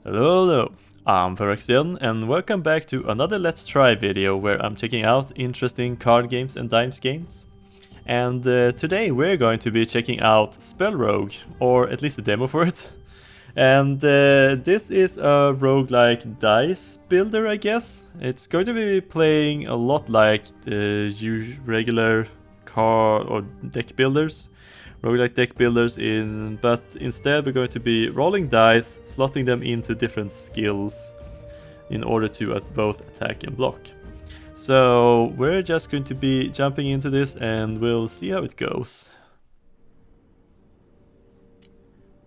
Hello, I'm Perexian and welcome back to another Let's Try video where I'm checking out interesting card games and dice games. And today we're going to be checking out SpellRogue, or at least a demo for it. And this is a roguelike dice builder, I guess. It's going to be playing a lot like the regular card or deck builders. Roguelike deck builders but instead we're going to be rolling dice, slotting them into different skills in order to both attack and block. So we're just going to be jumping into this and we'll see how it goes.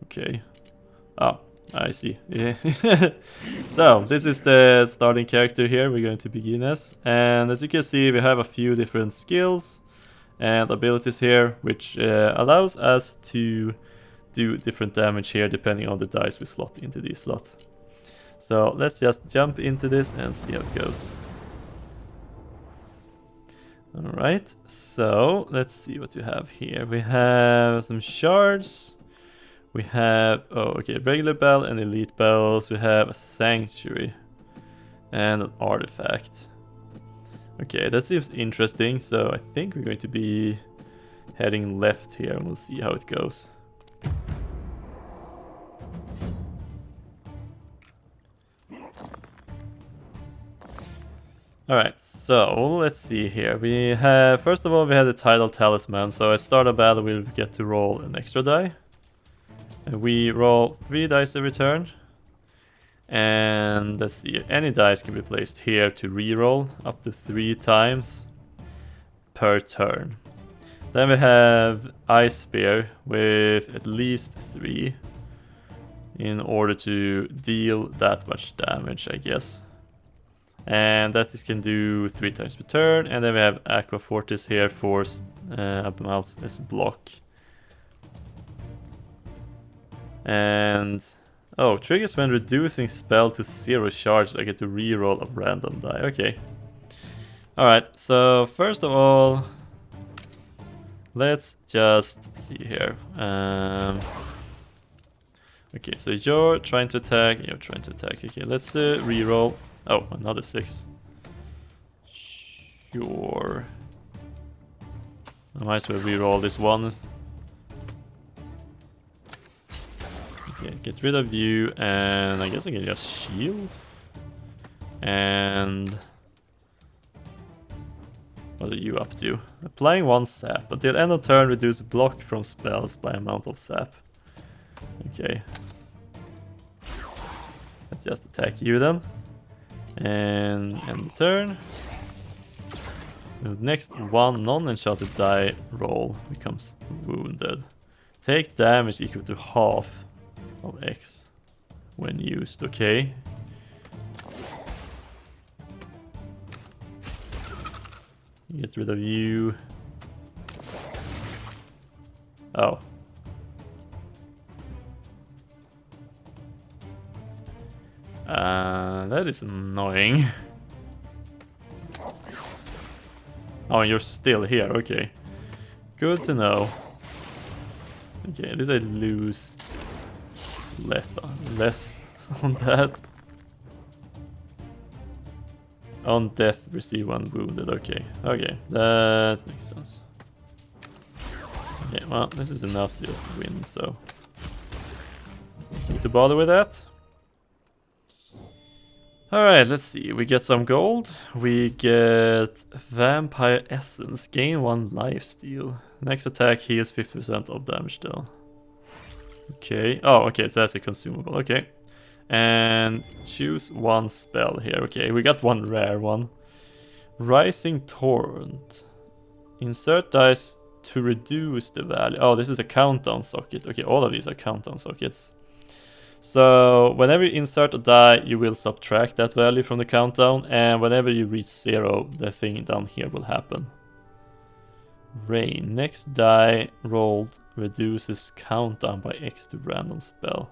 Okay. Oh, I see. So this is the starting character here we're going to begin as. And as you can see, we have a few different skills and abilities here, which allows us to do different damage here depending on the dice we slot into this slot. So let's just jump into this and see how it goes. Alright, so let's see what we have here. We have some shards. We have, regular bell and elite bells. We have a sanctuary and an artifact. Okay, that seems interesting, so I think we're going to be heading left here and we'll see how it goes. Alright, so let's see here. We have, first of all, we have the Tidal talisman, so I start a battle, we'll get to roll an extra die. And we roll 3 dice every turn. And let's see, any dice can be placed here to reroll up to 3 times per turn. Then we have Ice Spear with at least 3 in order to deal that much damage, I guess. And that is can do 3 times per turn. And then we have Aqua Fortis here for amounts as block. And triggers when reducing spell to 0 charge. I get to reroll a random die. Okay. Alright, so first of all, let's just see here. Okay, so you're trying to attack. You're trying to attack. Okay, let's reroll. Oh, another 6. Sure. I might as well reroll this one. Okay, get rid of you, and I guess I can just shield. And what are you up to? Applying 1 sap. Until end of turn, reduce block from spells by amount of sap. Okay. Let's just attack you then. And end the turn. The next one non-enchanted die roll becomes wounded. Take damage equal to half of X when used. Okay. Get rid of you. Oh. That is annoying. Oh, you're still here. Okay. Good to know. Okay, at least I lose less on that. On death, receive 1 wounded. Okay, okay, that makes sense. Okay, well, this is enough to just win, so need to bother with that. Alright, let's see. We get some gold. We get Vampire Essence. Gain 1 lifesteal. Next attack heals 50% of damage dealt. Okay. Oh, okay, so that's a consumable. Okay. And choose 1 spell here. Okay, we got 1 rare one. Rising Torrent. Insert dice to reduce the value. Oh, this is a countdown socket. Okay, all of these are countdown sockets. So whenever you insert a die, you will subtract that value from the countdown, and whenever you reach 0, the thing down here will happen. Rain. Next die rolled reduces countdown by X to random spell.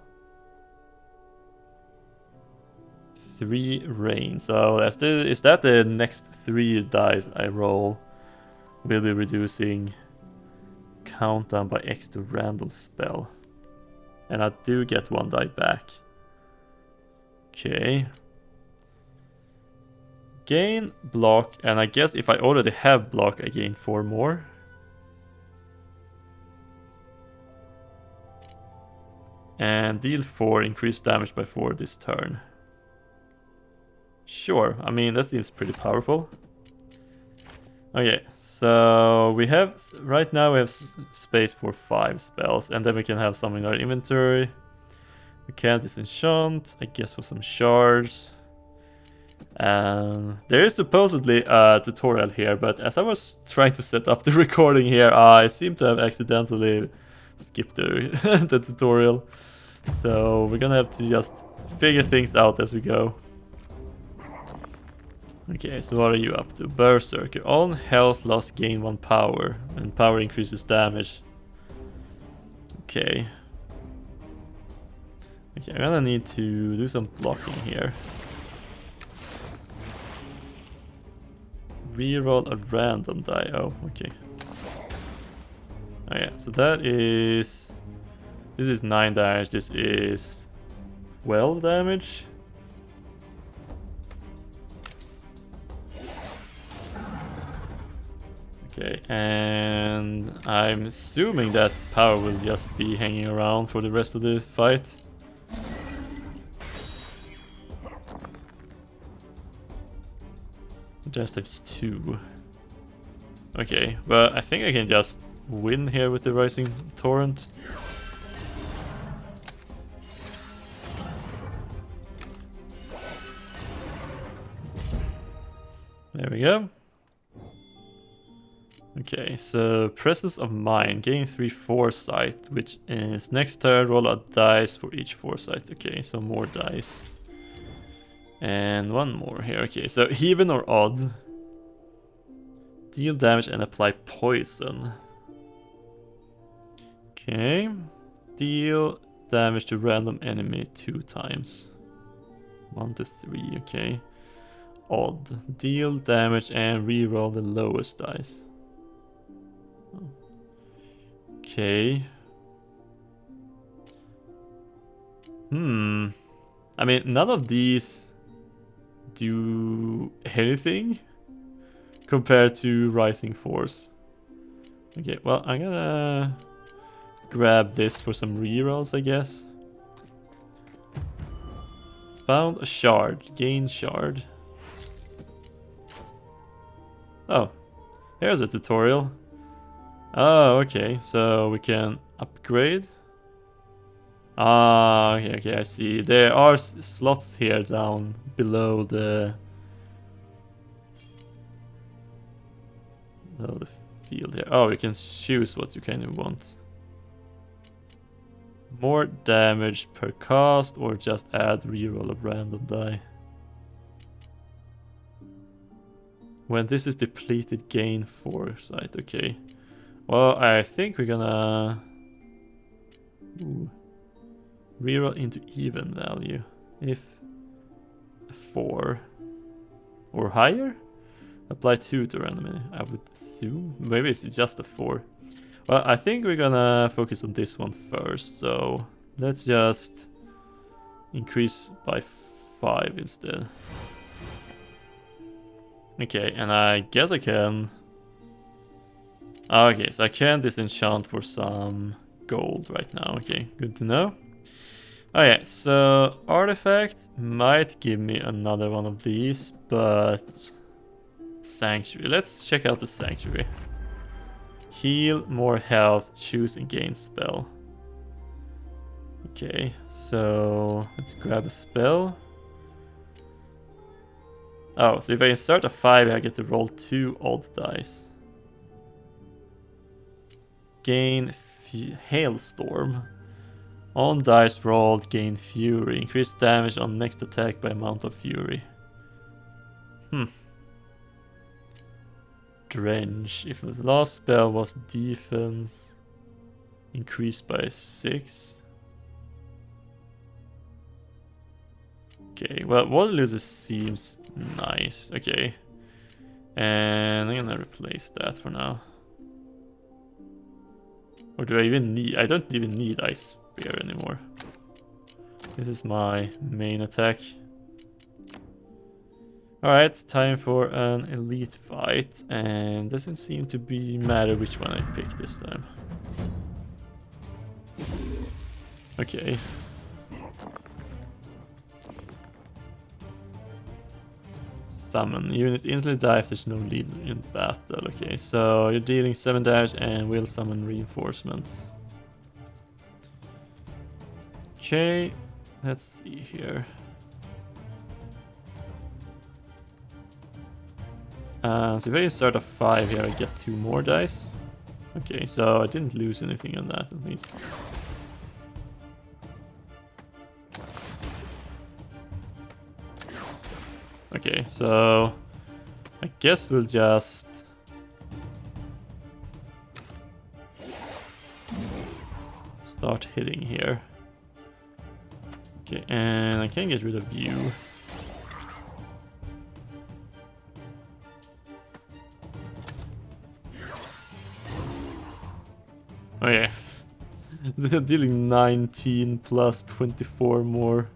3 rain. So is that the next 3 dice I roll will be reducing countdown by X to random spell. And I do get 1 die back. Okay. Gain block, and I guess if I already have block, I gain 4 more. And deal 4 increased damage by 4 this turn. Sure, I mean that seems pretty powerful. Okay, so we have, right now we have space for 5 spells, and then we can have some in our inventory. We can disenchant, I guess, for some shards. There is supposedly a tutorial here, but as I was trying to set up the recording here, I seem to have accidentally skipped the, the tutorial. So we're gonna have to just figure things out as we go. Okay, so what are you up to? Berserker. On health loss, gain 1 power, and power increases damage. Okay. Okay, I'm gonna need to do some blocking here. Reroll a random die. Oh, okay. Oh yeah, so that is... This is 9 damage, this is 12 damage. Okay, and I'm assuming that power will just be hanging around for the rest of the fight. Just times 2. Okay, but I think I can just win here with the Rising Torrent. There we go. Okay, so Presence of Mind, gain 3 foresight, which is next turn roll a dice for each foresight. Okay, so more dice. And 1 more here. Okay, so even or odd. Deal damage and apply poison. Okay. Deal damage to random enemy 2 times. 1 to 3, okay. Odd. Deal damage and reroll the lowest dice. Okay. I mean, none of these do anything compared to Rising Force. Okay, well, I'm gonna grab this for some rerolls, I guess. Found a shard. Gain shard. Oh, here's a tutorial. Oh, okay, so we can upgrade. Ah, okay, I see. There are slots here down below the field here. Oh, you can choose what you kind of want. More damage per cast, or just add reroll a random die. When this is depleted, gain foresight. Okay. Well, I think we're gonna reroll into even value. If 4 or higher, apply 2 to random. I would assume. Maybe it's just a 4. Well, I think we're gonna focus on this one first. So let's just increase by 5 instead. Okay, and I guess I can... Okay, so I can disenchant for some gold right now. Okay, good to know. Okay, so artifact might give me another one of these, but sanctuary. Let's check out the sanctuary. Heal, more health, choose and gain spell. Okay, so let's grab a spell. Oh, so if I insert a 5, I get to roll 2 odd dice. Gain Hailstorm. On dice rolled, gain Fury. Increase damage on next attack by amount of Fury. Drench. If the last spell was defense, increased by 6. Okay, well, Waterloo seems nice. Okay. And I'm gonna replace that for now. Or do I even need... I don't even need Ice Spear anymore. This is my main attack. Alright, time for an elite fight, and doesn't seem to be matter which one I pick this time. Okay. Summon. Unit instantly die if there's no lead in battle. Okay, so you're dealing 7 damage and will summon reinforcements. Okay, let's see here. So if I start a 5 here, I get 2 more dice. Okay, so I didn't lose anything on that at least. Okay, so I guess we'll just start hitting here. Okay, and I can get rid of you. Okay. Dealing 19 plus 24 more.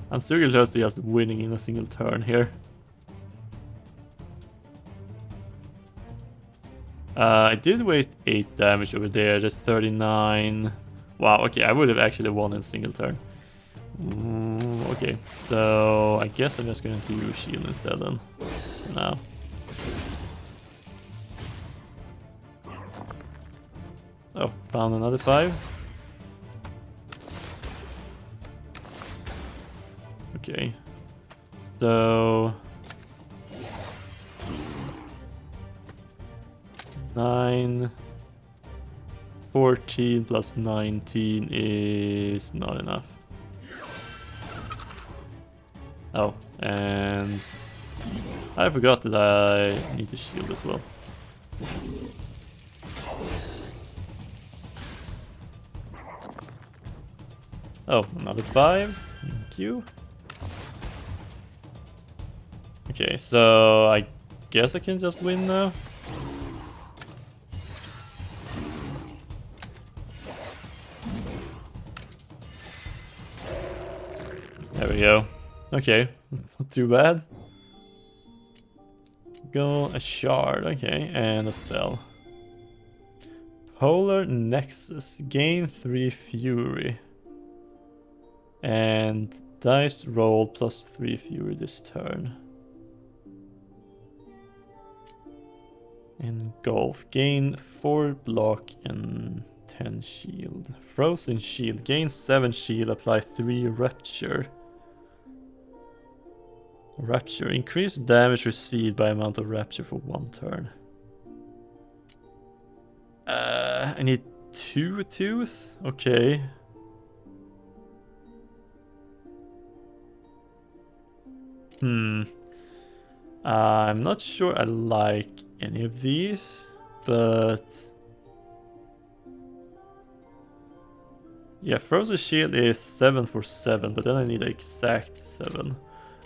I'm still close to just winning in a single turn here. I did waste 8 damage over there, just 39. Wow, okay, I would have actually won in a single turn. Okay, so I guess I'm just going to do shield instead then. For now. Oh, found another 5. Okay, so 9, 14 plus 19 is not enough. Oh, and I forgot that I need to shield as well. Oh, another 5. Thank you. Okay, so I guess I can just win now. There we go. Okay, not too bad. Go a shard, okay, and a spell. Polar Nexus, gain 3 fury. And dice roll plus 3 fury this turn. And golf, gain 4 block and 10 shield. Frozen shield, gain 7 shield, apply 3 rapture. Rapture, increase damage received by amount of rapture for 1 turn. I need 2 twos? Okay. I'm not sure I like any of these, but yeah, Frozen Shield is 7 for 7, but then I need the exact 7.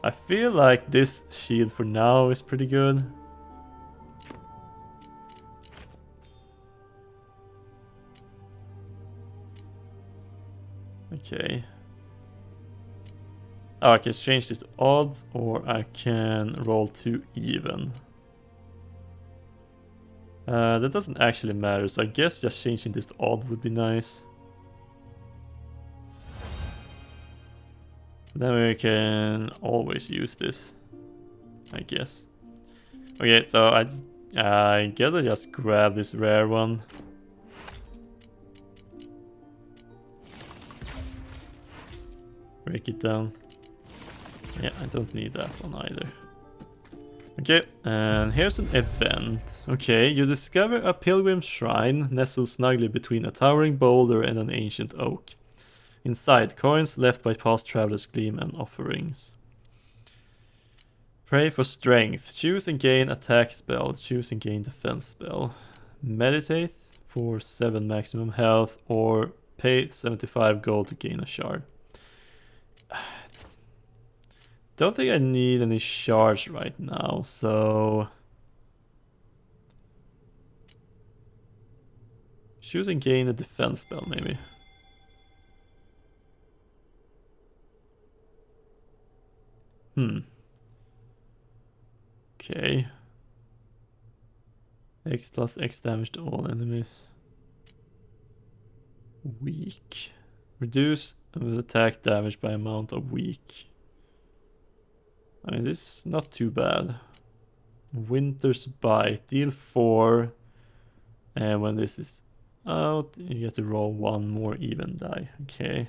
I feel like this shield for now is pretty good. Okay. Oh, I can change this to odd, or I can roll to even. That doesn't actually matter, so I guess just changing this to odd would be nice. Then we can always use this, I guess. Okay, so I guess I just grab this rare one. Break it down. Yeah, I don't need that one either. Okay, and here's an event. Okay, you discover a pilgrim shrine nestled snugly between a towering boulder and an ancient oak. Inside, coins left by past travelers gleam and offerings. Pray for strength. Choose and gain attack spell. Choose and gain defense spell. Meditate for 7 maximum health, or pay 75 gold to gain a shard. Don't think I need any shards right now, so choose and gain a defense spell maybe. Okay. X plus X damage to all enemies. Weak. Reduce attack damage by amount of weak. I mean, this is not too bad. Winter's Bite. Deal 4. And when this is out, you get to roll one more even die. Okay.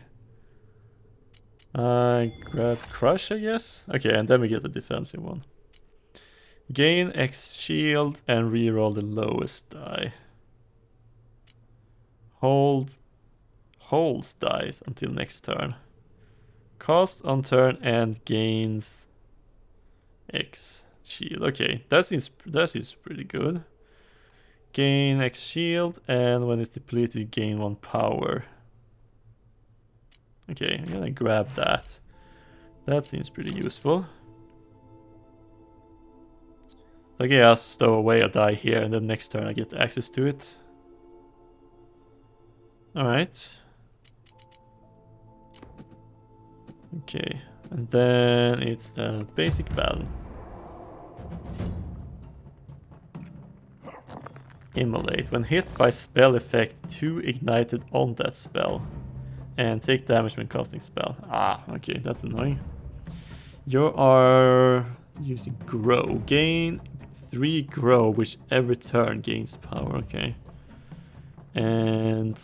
Grab Crush, I guess? Okay, and then we get the defensive one. Gain X shield and reroll the lowest die. Holds dies until next turn. Cost on turn and gains X shield. Okay, that seems pretty good. Gain X shield, and when it's depleted, you gain 1 power. Okay, I'm gonna grab that. That seems pretty useful. Okay, I'll stow away a die here, and then next turn I get access to it. Alright. Okay, and then it's a basic battle. Immolate. When hit by spell effect, 2 ignited on that spell. And take damage when casting spell. Ah, okay, that's annoying. You are using Grow. Gain 3 Grow, which every turn gains power, okay. And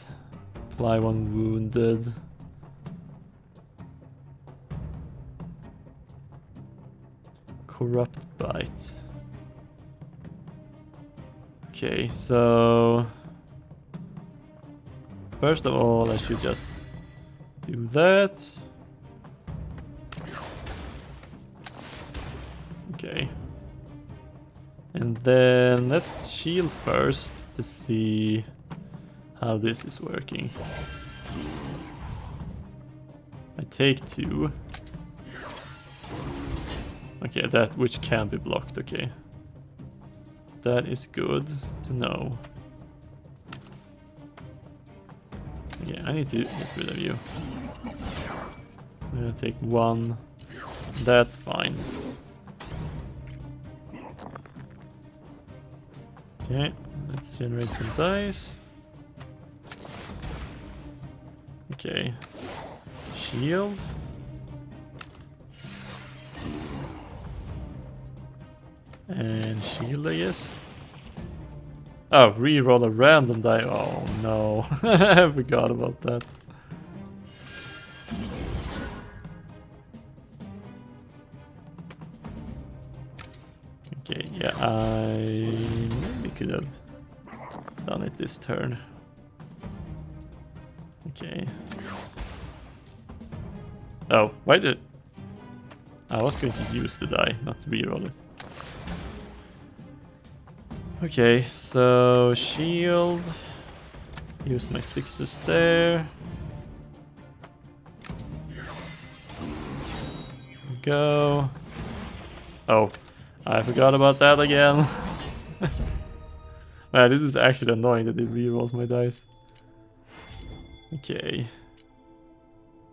apply 1 wounded. Corrupt Bite. Okay, so first of all, I should just do that. Okay. And then let's shield first to see how this is working. I take 2. Okay, that which can be blocked, okay. That is good to know. Yeah, I need to get rid of you. I'm gonna take 1. That's fine. Okay, let's generate some dice. Okay. Shield. And shield, I guess. Oh, re-roll a random die. Oh no, I forgot about that. Okay, yeah, I maybe could have done it this turn. Okay. Oh, why did... I was going to use the die, not to re-roll it. Okay, so shield. Use my 6s there. Go. Oh, I forgot about that again. Man, this is actually annoying that it re-rolls my dice. Okay.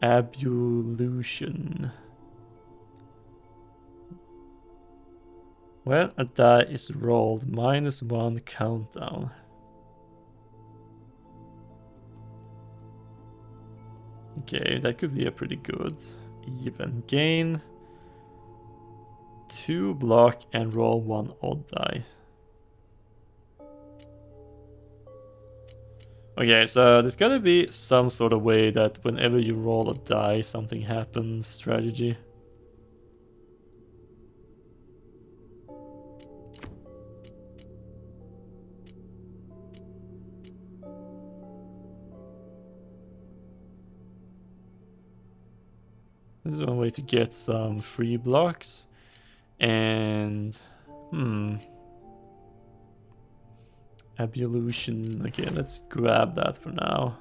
Ablution. When a die is rolled, -1 countdown. Okay, that could be a pretty good even. Gain 2 block and roll 1 odd die. Okay, so there's gotta be some sort of way that whenever you roll a die, something happens strategy. This is one way to get some free blocks. And... Ablution. Okay, let's grab that for now.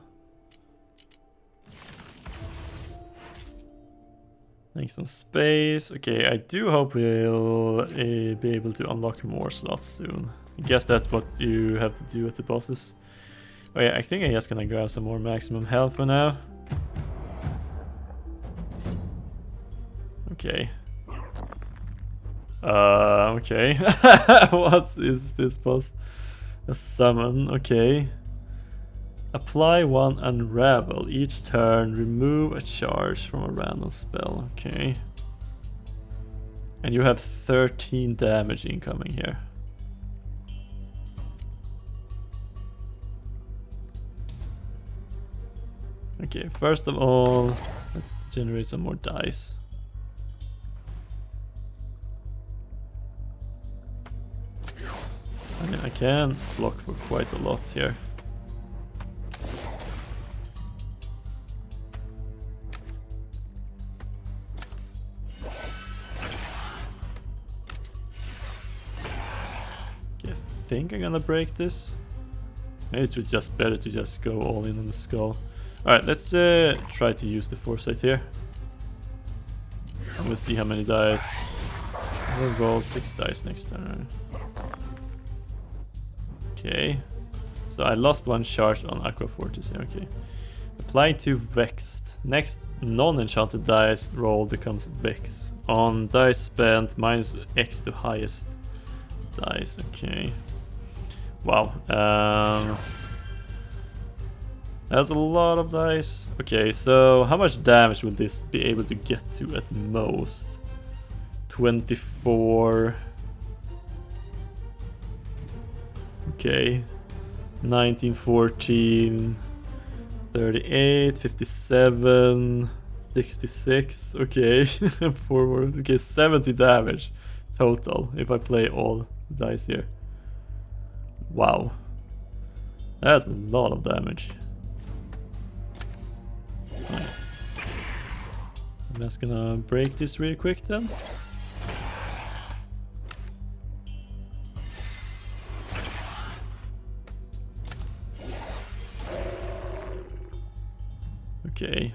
Make some space. Okay, I do hope we'll be able to unlock more slots soon. I guess that's what you have to do at the bosses. Oh yeah, I think I'm just gonna grab some more maximum health for now. Okay. Okay. What is this boss? A summon, okay. Apply one unravel each turn, remove a charge from a random spell, okay. And you have 13 damage incoming here. Okay, first of all, let's generate some more dice. I mean, I can block for quite a lot here. Okay, I think I'm gonna break this. Maybe it's just better to just go all in on the skull. Alright, let's try to use the foresight here. I'm gonna see how many dice. We'll roll 6 dice next turn. Okay. So I lost 1 charge on Aqua Fortis here, okay. Applying to Vexed. Next non-enchanted dice roll becomes Vex. On dice spent, minus X to highest dice, okay. Wow. That's a lot of dice. Okay, so how much damage will this be able to get to at most? 24. Okay. 19, 14, 38, 57, 66. Okay, forward. Okay, 70 damage total if I play all dice here. Wow. That's a lot of damage. I'm just gonna break this really quick then. Okay.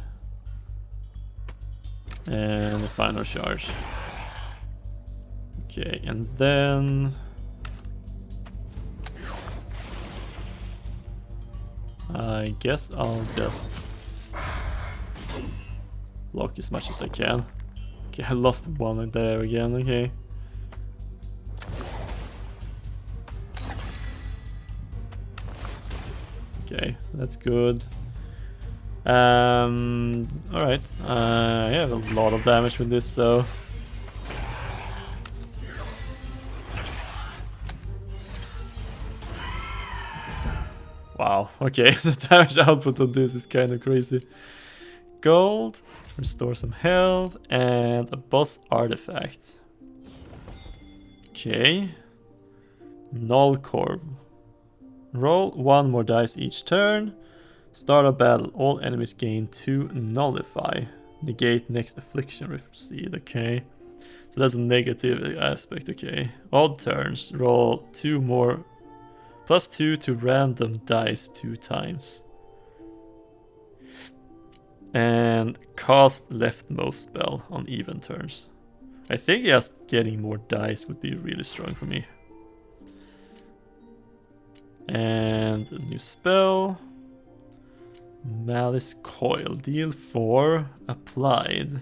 And the final charge. Okay, and then I guess I'll just block as much as I can. Okay, I lost 1 there again, okay. Okay, that's good. Alright, I have a lot of damage with this, so... Wow, okay, the damage output on this is kind of crazy. Gold, restore some health, and a boss artifact. Okay. Null Corv. Roll 1 more dice each turn. Start a battle, all enemies gain 2 nullify. Negate next affliction received, okay. So that's a negative aspect, okay. Odd turns, roll 2 more, +2 to random dice 2 times. And cast leftmost spell on even turns. I think just getting more dice would be really strong for me. And a new spell. Malice Coil. Deal 4. Applied.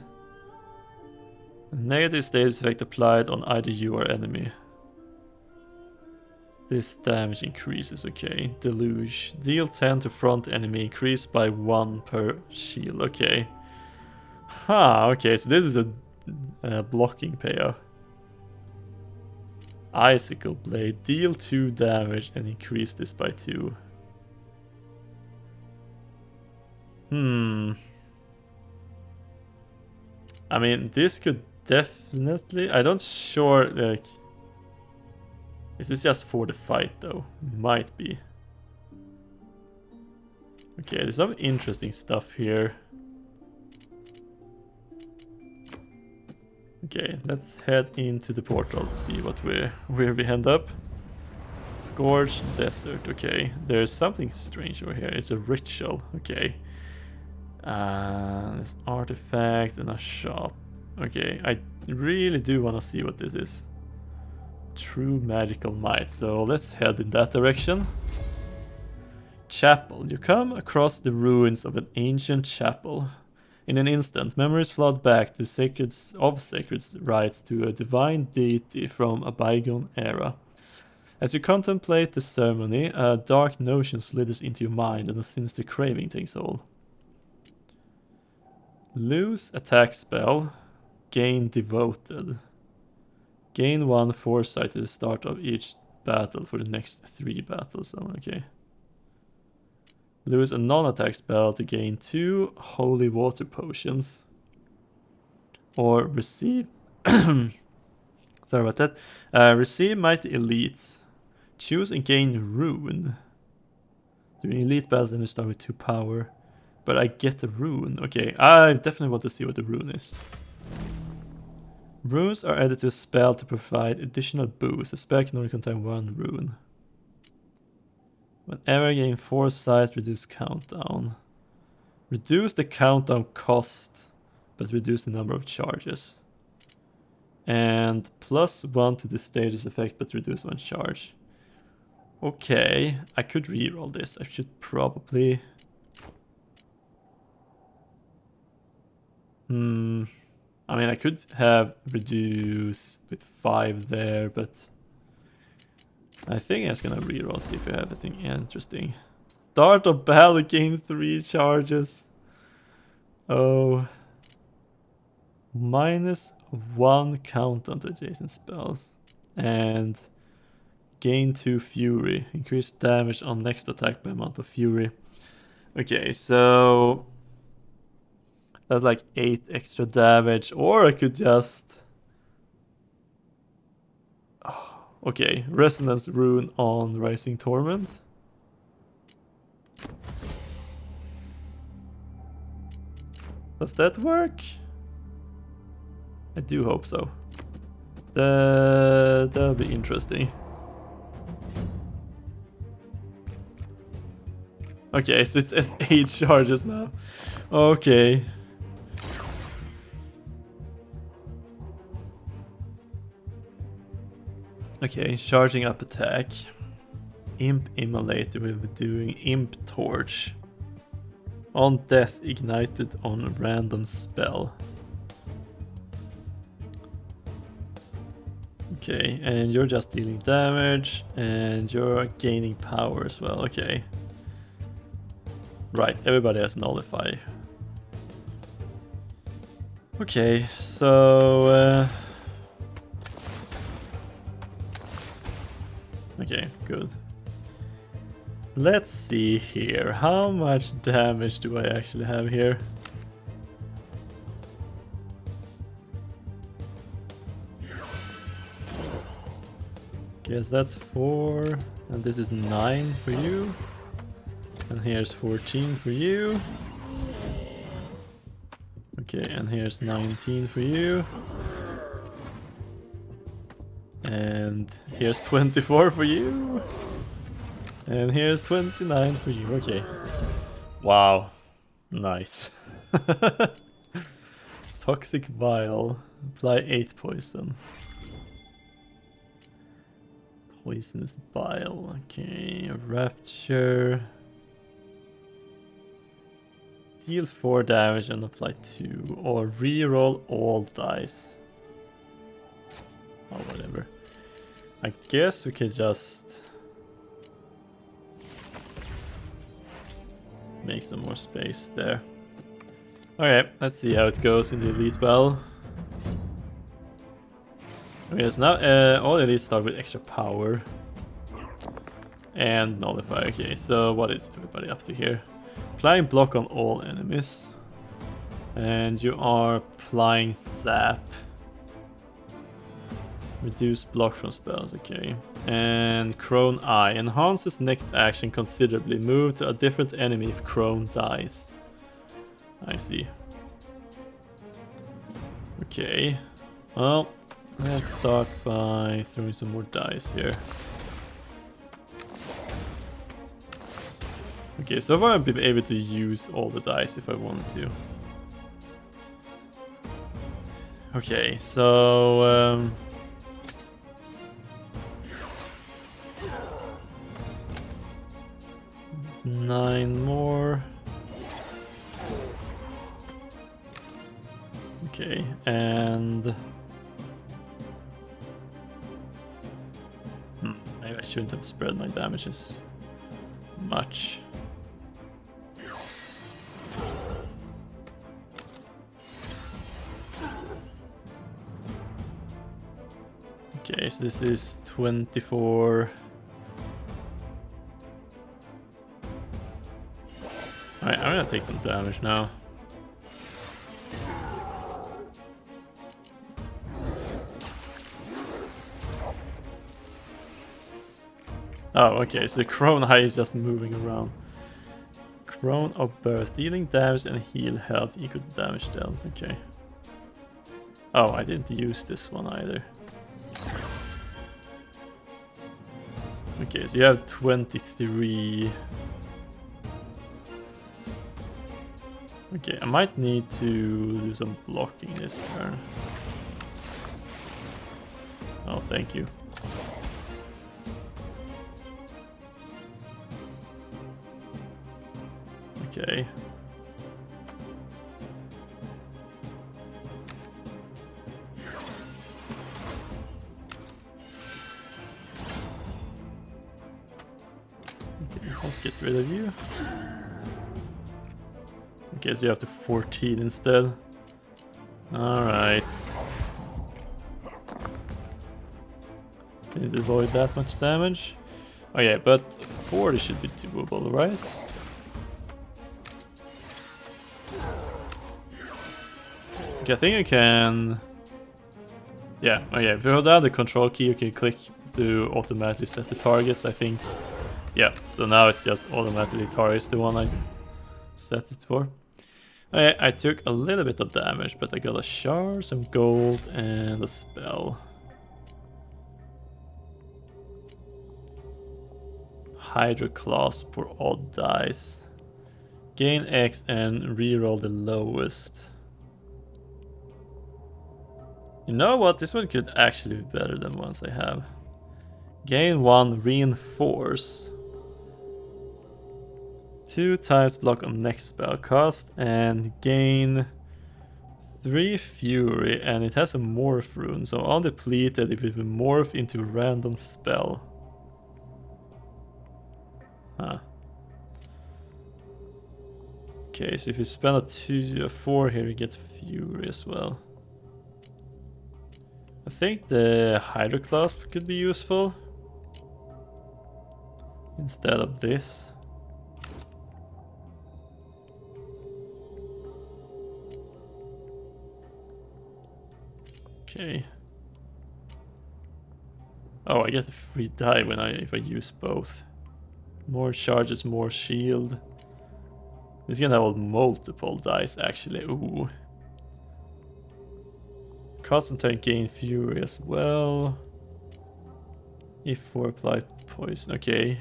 A negative status effect applied on either you or enemy. This damage increases, okay. Deluge. Deal 10 to front enemy, increased by 1 per shield, okay. Okay, so this is a blocking payoff. Icicle Blade. Deal 2 damage and increase this by 2. I mean, this could definitely... I don't sure, like... Is this just for the fight though? Might be. Okay, there's some interesting stuff here. Okay, let's head into the portal to see what where we end up. Scourge Desert, okay. There's something strange over here. It's a ritual, okay. There's artifacts and a shop. Okay, I really do want to see what this is. True magical might, so let's head in that direction. Chapel. You come across the ruins of an ancient chapel. In an instant, memories flood back to sacred rites to a divine deity from a bygone era. As you contemplate the ceremony, a dark notion slithers into your mind and a sinister craving takes hold. Lose attack spell, gain devoted. Gain 1 foresight at the start of each battle for the next 3 battles. Oh, okay. Lose a non-attack spell to gain 2 holy water potions. Or receive... Sorry about that. Receive mighty elites. Choose and gain rune. During elite battles, then you start with 2 power. But I get the rune. Okay, I definitely want to see what the rune is. Runes are added to a spell to provide additional boost. A spell can only contain 1 rune. Whenever you gain foresight, reduce countdown. Reduce the countdown cost, but reduce the number of charges. And +1 to the status effect, but reduce 1 charge. Okay, I could reroll this. I should probably... I mean, I could have reduced with 5 there, but I think I'm just gonna reroll, see if we have anything interesting. Start of battle, gain 3 charges. Oh. -1 countdown to adjacent spells. And gain 2 fury. Increase damage on next attack by amount of fury. Okay, so... that's like 8 extra damage, or I could just... oh, okay, Resonance Rune on Rising Torment. Does that work? I do hope so. That'll be interesting. Okay, so it's 8 charges now. Okay. Okay, charging up attack. Imp Immolator will be doing Imp Torch. On death, ignited on a random spell. Okay, and you're just dealing damage, and you're gaining power as well. Okay. Right, everybody has Nullify. Okay, so... okay, good. Let's see here. How much damage do I actually have here? Guess that's 4, and this is 9 for you. And here's 14 for you. Okay, and here's 19 for you. And here's 24 for you. And here's 29 for you. Okay. Wow. Nice. Toxic Vial. Apply 8 poison. Poisonous Bile. Okay. Rapture. Deal 4 damage and apply 2. Or reroll all dice. Or whatever. I guess we could just make some more space there. Okay, let's see how it goes in the elite battle. Okay, so now all elites start with extra power. And nullify. Okay, so what is everybody up to here? Applying block on all enemies. And you are applying sap. Reduce block from spells, okay. And Crone Eye. Enhances next action considerably. Move to a different enemy if Crone dies. I see. Okay. Well, let's start by throwing some more dice here. Okay, so far I've been able to use all the dice if I wanted to. Okay, so... 9 more. Okay, and maybe I shouldn't have spread my damages much. Okay, so this is 24. Alright, I'm gonna take some damage now. Oh, okay, so the Crown Eye is just moving around. Crown of Birth, dealing damage and heal health equal to damage dealt. Okay. Oh, I didn't use this one either. Okay, so you have 23. Okay, I might need to do some blocking this turn. Oh, thank you. Okay. Okay, let's get rid of you. Okay, so you have to 14 instead. Alright. Didn't avoid that much damage. Okay, but 40 should be doable, right? Okay, I think you can... Yeah, okay, if you hold down the control key, you can click to automatically set the targets, I think. Yeah, so now it just automatically targets the one I set it for. Okay, I took a little bit of damage, but I got a shard, some gold, and a spell. Hydro Clasp for odd dice. Gain X and reroll the lowest. You know what? This one could actually be better than ones I have. Gain 1 Reinforce. 2 times block on next spell cast and gain 3 Fury, and it has a morph rune, so on depleted it will morph into a random spell. Huh. Okay, so if you spend a 4 here, you get Fury as well. I think the Hydroclasp could be useful instead of this. Okay. Oh, I get a free die when if I use both. More charges, more shield. It's gonna have multiple dice actually. Ooh. Concentrate, gain fury as well. E4 apply poison. Okay.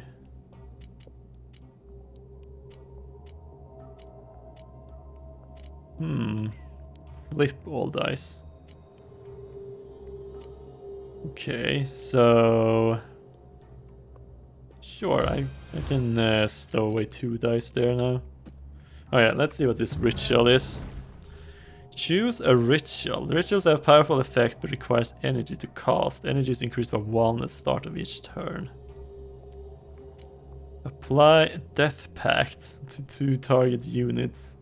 Flip all dice. Okay, so sure, I can stow away 2 dice there now. Oh yeah, let's see what this ritual is. Choose a ritual. The rituals have powerful effects but requires energy to cast. Energy is increased by 1 at the start of each turn. Apply Death Pact to 2 target units.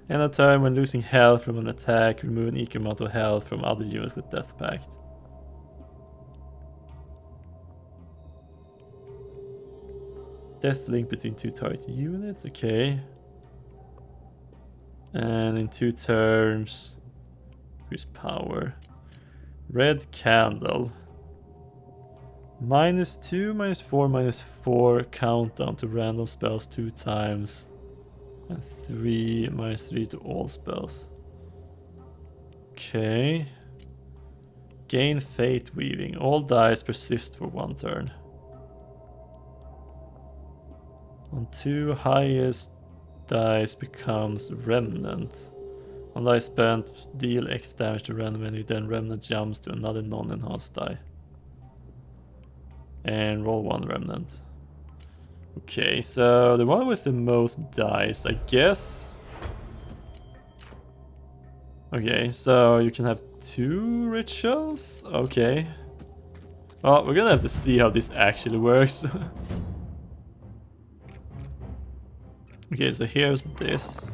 End of turn, when losing health from an attack, remove an equal amount of health from other units with Death Pact. Death link between 2 target units, okay. And in 2 turns, increase power. Red Candle. -2, -4, -4 countdown to random spells 2 times. And 3, -3 to all spells. Okay. Gain Fate Weaving. All dice persist for 1 turn. On 2 highest dice becomes Remnant. On dice spent, deal X damage to random enemy, then Remnant jumps to another non-enhanced die. And roll 1 Remnant. Okay, so the one with the most dice, I guess. Okay, so you can have 2 rituals? Okay. Well, we're gonna have to see how this actually works. Okay, so here's this.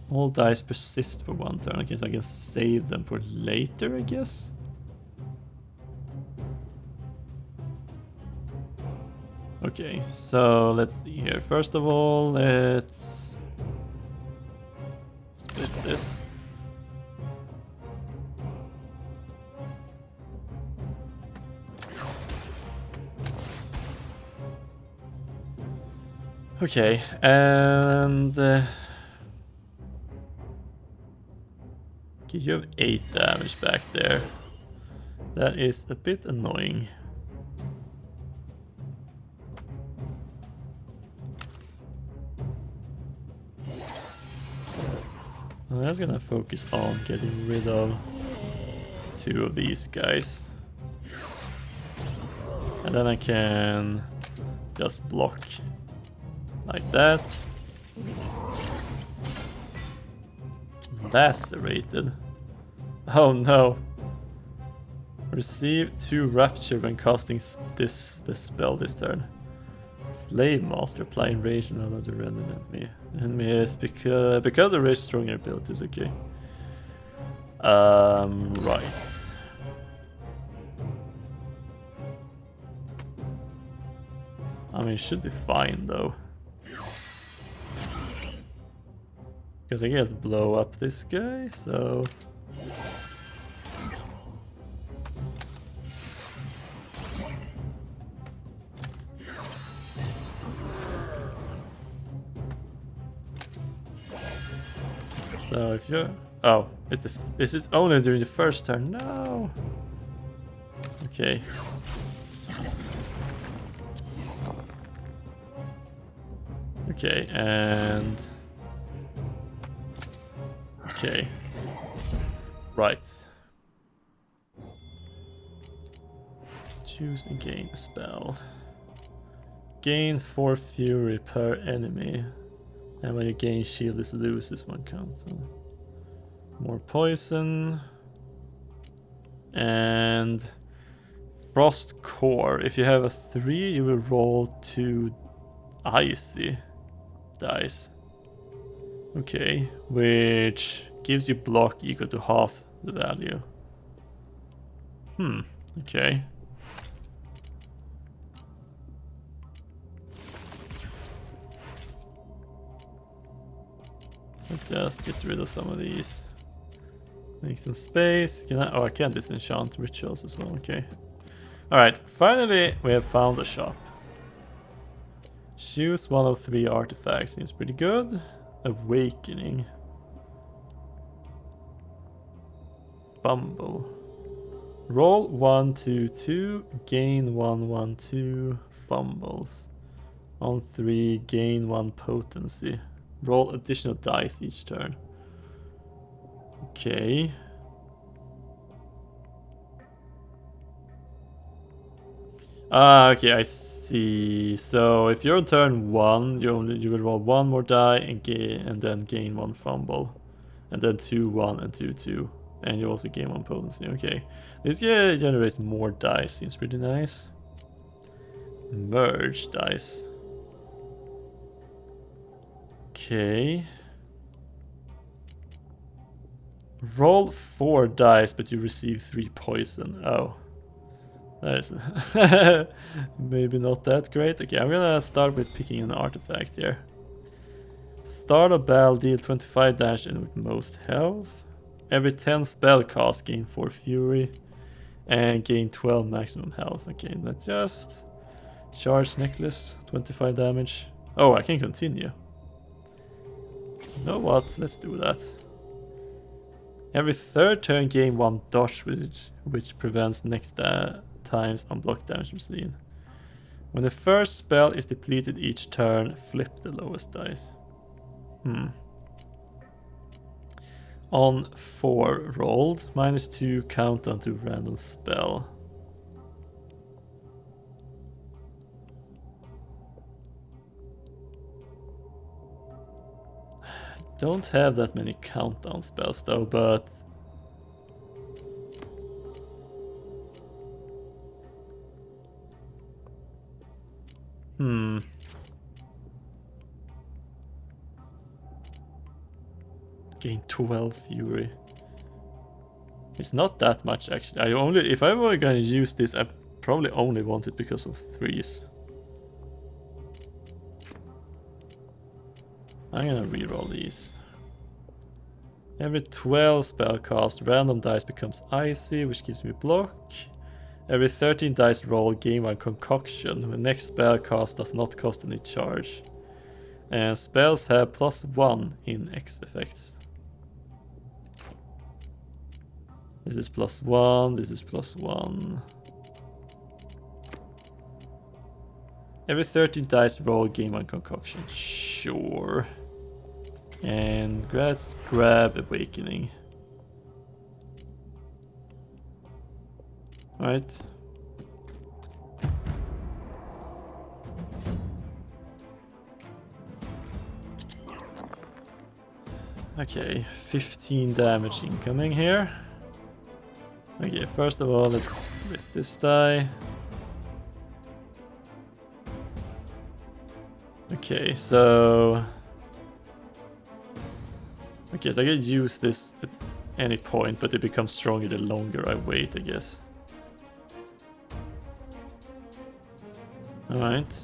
All dice persist for 1 turn. Okay, so I can save them for later, I guess. Okay, so let's see here. First of all, let's split this. Okay, and okay, you have 8 damage back there. That is a bit annoying. I'm just gonna focus on getting rid of 2 of these guys. And then I can just block like that. Lacerated. Oh no. Receive 2 rapture when casting this spell this turn. Slave Master applying rage on another random enemy. Enemy is because of rage stronger abilities, okay. Right. I mean, it should be fine though. Because I guess blow up this guy, so... So if you're... Oh, is it only during the first turn? No! Okay. Okay, and... Okay. Right. Choose and gain a spell. Gain 4 fury per enemy. And when you gain shield, this loses 1 count. So more poison. And frost core. If you have a 3, you will roll 2 icy dice. Okay, which gives you block equal to half the value. Okay. Let's just get rid of some of these. Make some space. Can I? Oh, I can disenchant rituals as well. Okay. Alright, finally we have found a shop. Choose 1 of 3 artifacts. Seems pretty good. Awakening. Bumble. Roll 1, 2, 2. Gain 1, 1, 2. Fumbles. On 3, gain 1 potency. Roll additional dice each turn. Okay. Okay, I see. So if you're on turn 1, you will roll 1 more die and then gain 1 fumble. And then 2, 1 and 2, 2. And you also gain 1 potency. Okay. This guy generates more dice. Seems pretty nice. Merge dice. Okay. Roll 4 dice, but you receive 3 poison. Oh. That is maybe not that great. Okay, I'm gonna start with picking an artifact here. Start a battle, deal 25 damage and with most health. Every 10 spell cast, gain 4 fury. And gain 12 maximum health. Okay, let's just charge necklace, 25 damage. Oh, I can continue. You know what? Let's do that. Every 3rd turn, gain 1 dodge, which prevents next times unblocked damage received. When the first spell is depleted each turn, flip the lowest dice. On 4 rolled, -2 countdown to random spell. don't have that many countdown spells though, but gain 12 fury. It's not that much actually. If I were gonna use this, I probably only want it because of 3s. I'm gonna reroll these. Every 12 spell cast, random dice becomes icy, which gives me block. Every 13 dice roll, gain 1 concoction. The next spell cast does not cost any charge. And spells have +1 in X effects. This is +1, this is +1. Every 13 dice roll, gain 1 concoction. Sure. And let's grab Awakening. Alright. Okay, 15 damage incoming here. Okay, first of all, let's split this die. Okay, so... Okay, so I can use this at any point, but it becomes stronger the longer I wait, I guess. Alright.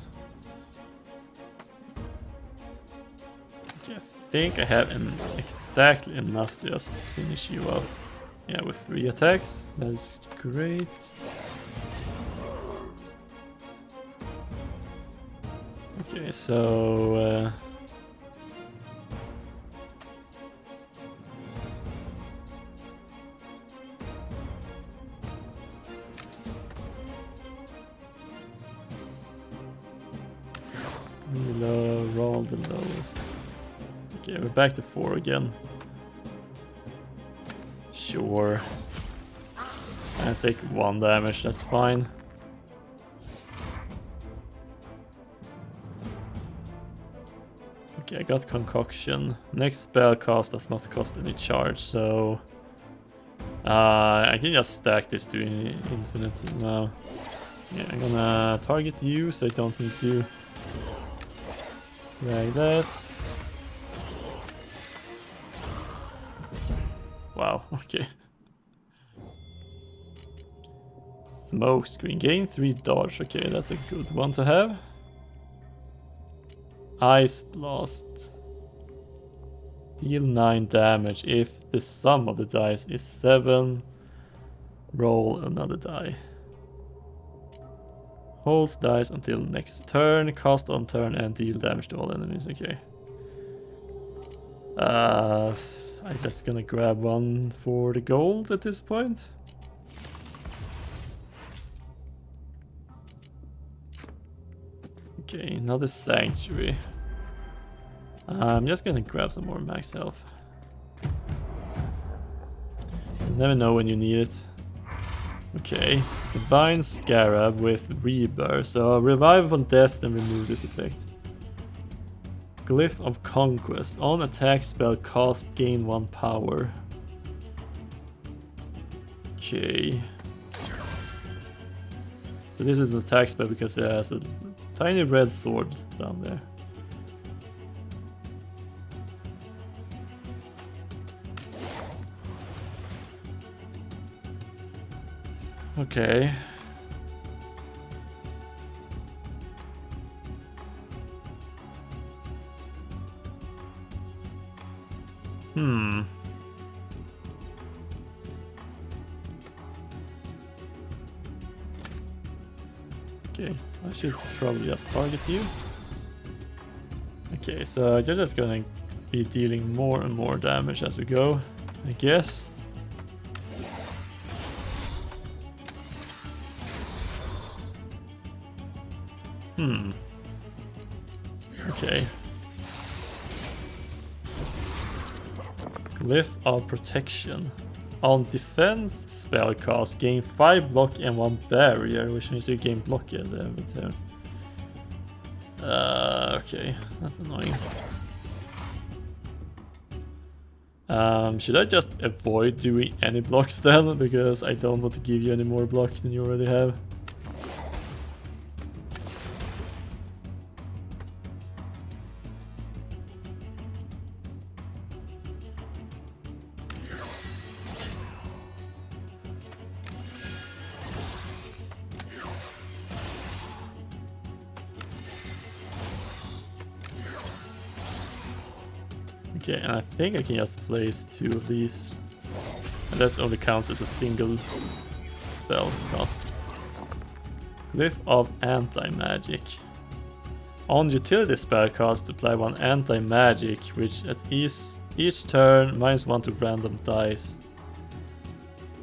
Okay, I think I have exactly enough to just finish you off. Yeah, with 3 attacks. That is great. Okay, so... roll the lowest. Okay, we're back to 4 again. Sure. I take 1 damage, that's fine. Okay, I got Concoction. Next spell cast does not cost any charge, so... I can just stack this to infinite now. Yeah, I'm gonna target you, so I don't need to... like that. Wow, okay. Smoke screen, gain 3 dodge. Okay, that's a good one to have. Ice blast. Deal 9 damage. If the sum of the dice is 7, roll another die. Holds dice until next turn, cast on turn and deal damage to all enemies. Okay. I'm just gonna grab 1 for the gold at this point. Okay, another sanctuary. I'm just gonna grab some more max health. You never know when you need it. Okay, Divine Scarab with Rebirth. So revive upon death and remove this effect. Glyph of Conquest. On attack spell cast, gain 1 power. Okay. So this is an attack spell because it has a tiny red sword down there. Okay. Okay, I should probably just target you. Okay, so you're just gonna be dealing more and more damage as we go, I guess. Okay. Glyph of Protection. On defense spell cast, gain 5 block and 1 barrier, which means you gain block every turn. Okay, that's annoying. Should I just avoid doing any blocks then? Because I don't want to give you any more blocks than you already have. Okay, and I think I can just place 2 of these. And that only counts as a single spell cost. Glyph of Anti-Magic. On utility spell cost, apply 1 anti-magic, which at each turn -1 to random dice.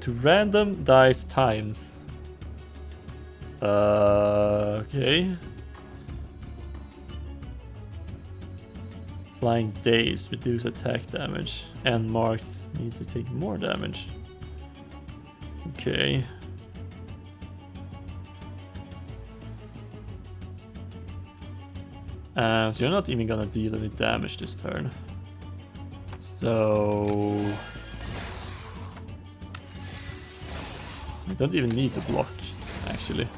To random dice times. Okay. Flying Dazed, reduce attack damage. And marked needs to take more damage. Okay. So you're not even gonna deal any damage this turn. So you don't even need to block, actually.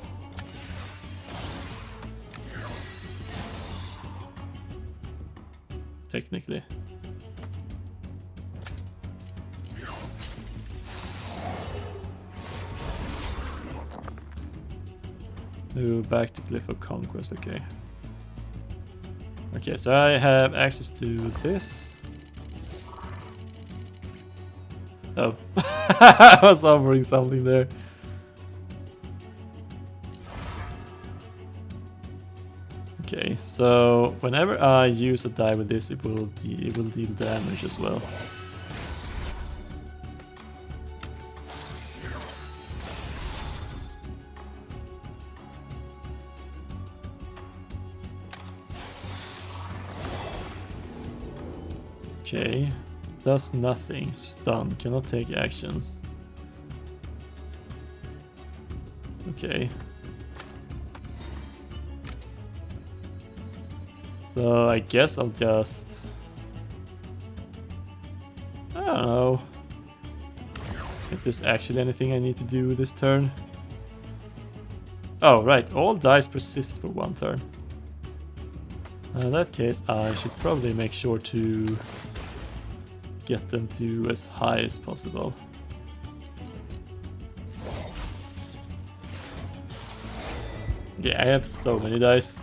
Technically. Move back to Glyph of Conquest, okay. Okay, so I have access to this. Oh, I was offering something there. Okay, so whenever I use a die with this, it will deal damage as well. Okay, does nothing. Stun, cannot take actions. Okay. So I guess I'll just... I don't know if there's actually anything I need to do this turn. Oh, right, all dice persist for 1 turn. In that case, I should probably make sure to get them to as high as possible. Okay, I have so many dice.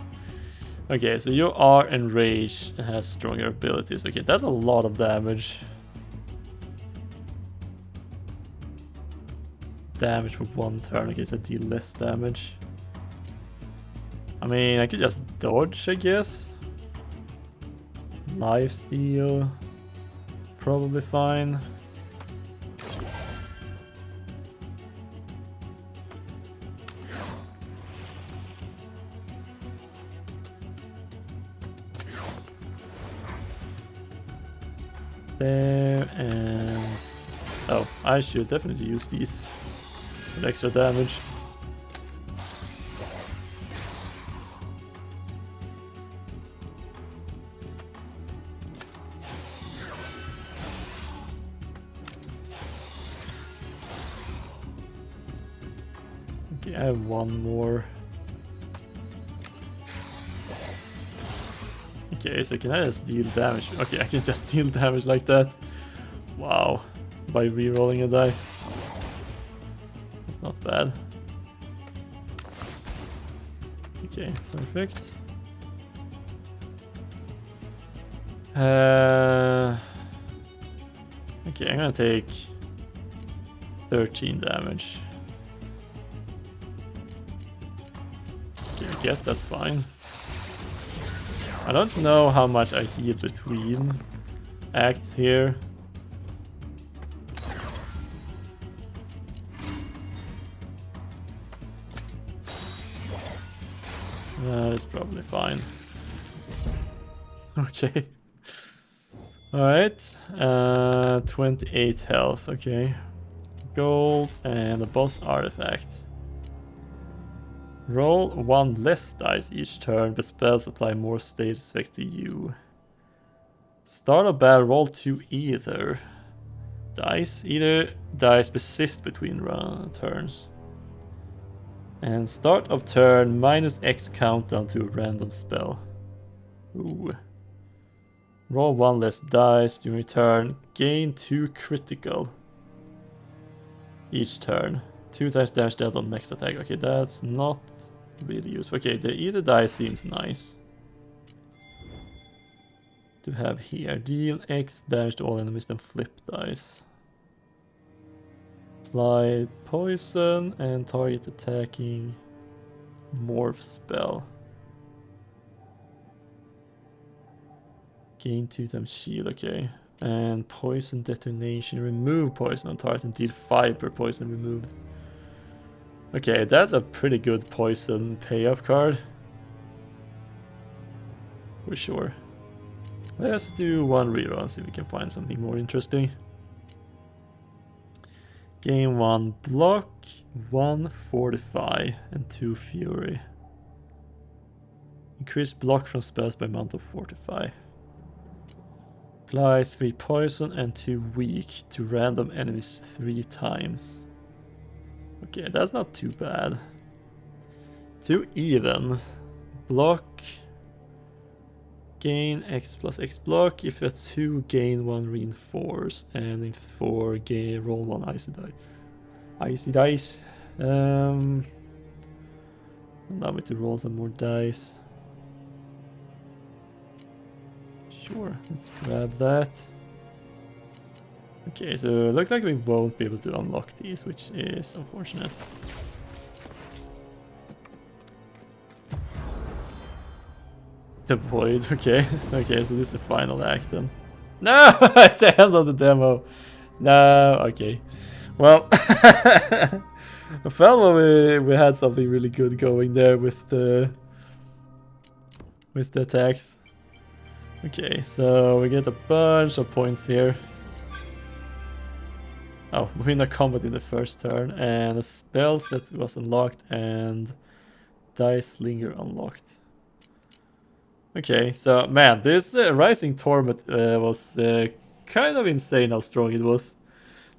Okay, so you are enraged and has stronger abilities. Okay, that's a lot of damage. Damage for 1 turn. Okay, so deal less damage. I mean, I could just dodge, I guess. Lifesteal. Probably fine. There, and oh, I should definitely use these with extra damage. Okay, I have 1 more. Okay, so can I just deal damage? Okay, I can just deal damage like that. Wow. By re-rolling a die. That's not bad. Okay, perfect. Okay, I'm gonna take 13 damage. Okay, I guess that's fine. I don't know how much I heal between acts here. It's probably fine. Okay. Alright. 28 health, okay. Gold and a boss artifact. Roll 1 less dice each turn, but spells apply more status effects to you. Start a battle, roll 2 either. dice. Either dice persist between turns. And start of turn, -X countdown to a random spell. Ooh. Roll 1 less dice during turn. Gain 2 critical each turn. 2 times dash dealt on next attack. Okay, that's not really useful. Okay, the either die seems nice to have here. Deal X damage to all enemies, then flip dice. Apply poison and target attacking morph spell. Gain 2 times shield, okay. And poison detonation. Remove poison on target and deal 5 per poison removed. Okay, that's a pretty good poison payoff card. For sure. Let's do one reroll and see if we can find something more interesting. Gain 1 block, 1 fortify, and 2 fury. Increase block from spells by amount of fortify. Apply 3 poison and 2 weak to random enemies 3 times. Okay, that's not too bad. 2 even. Block. Gain X plus X block. If you have 2, gain 1 reinforce. And if 4, gain roll 1 icy dice. Icy dice. Allow me to roll some more dice. Sure, let's grab that. Okay, so it looks like we won't be able to unlock these, which is unfortunate. The void, okay. Okay, so this is the final act then. No! It's the end of the demo. No, okay. Well, I felt we had something really good going there with the attacks. Okay, so we get a bunch of points here. Oh, win a combat in the first turn, and a spell set was unlocked, and dice linger unlocked. Okay, so man, this Rising Torment was kind of insane how strong it was.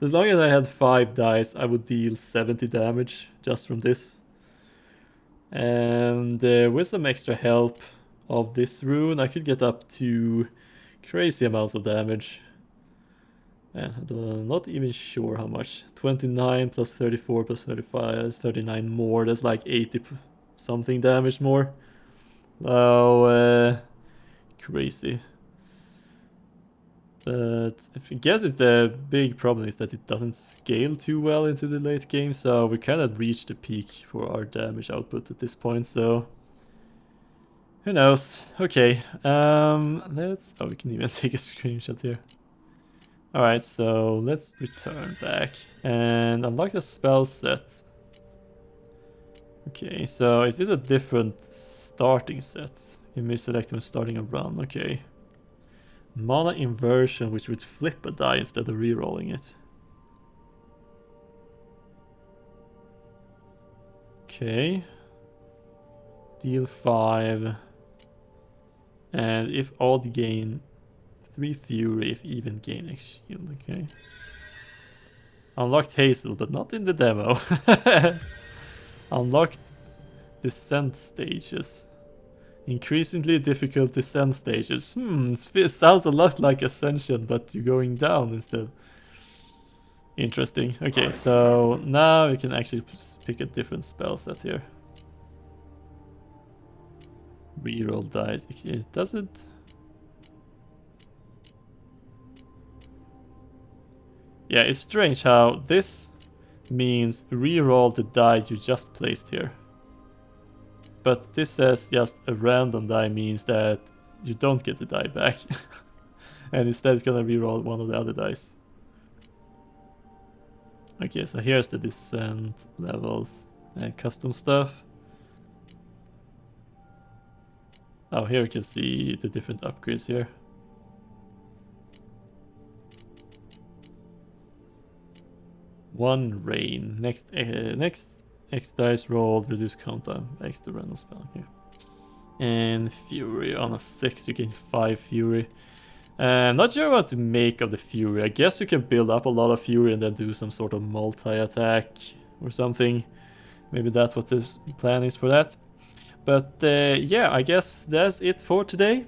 As long as I had 5 dice, I would deal 70 damage just from this. And with some extra help of this rune, I could get up to crazy amounts of damage. And I'm not even sure how much. 29 plus 34 plus 35 is 39 more. That's like 80 something damage more. Oh, crazy. But I guess it's the big problem is that it doesn't scale too well into the late game. So we kind of reached the peak for our damage output at this point. So who knows? Okay. Let's. Oh, we can even take a screenshot here. Alright, so let's return back and unlock the spell set. Okay, so is this a different starting set? You may select when starting a run, okay. Mana inversion, which would flip a die instead of rerolling it. Okay. Deal 5. And if odd, gain 3 fury, if even, gain X shield, okay. Unlocked Hazel, but not in the demo. Unlocked descent stages. Increasingly difficult descent stages. It sounds a lot like Ascension, but you're going down instead. Interesting. Okay, so now we can actually pick a different spell set here. Reroll dice. It doesn't. Yeah, it's strange how this means reroll the die you just placed here. But this says just a random die means that you don't get the die back. And instead it's gonna reroll one of the other dice. Okay, so here's the descent levels and custom stuff. Oh, here you can see the different upgrades here. One rain. Next X dice rolled, reduce countdown, X to random spell here. And fury on a 6, you gain 5 fury. Not sure what to make of the Fury. I guess you can build up a lot of Fury and then do some sort of multi-attack or something. Maybe that's what the plan is for that. But yeah, I guess that's it for today.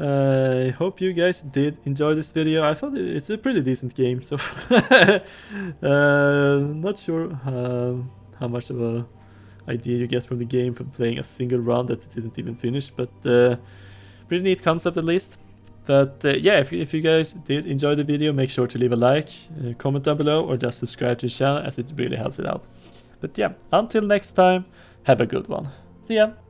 I hope you guys did enjoy this video. I thought it's a pretty decent game, so not sure how much of a idea you get from the game from playing a single round that didn't even finish, but pretty neat concept at least. But yeah, if you guys did enjoy the video, make sure to leave a like, comment down below, or just subscribe to the channel, as it really helps it out. But yeah, until next time, have a good one. See ya!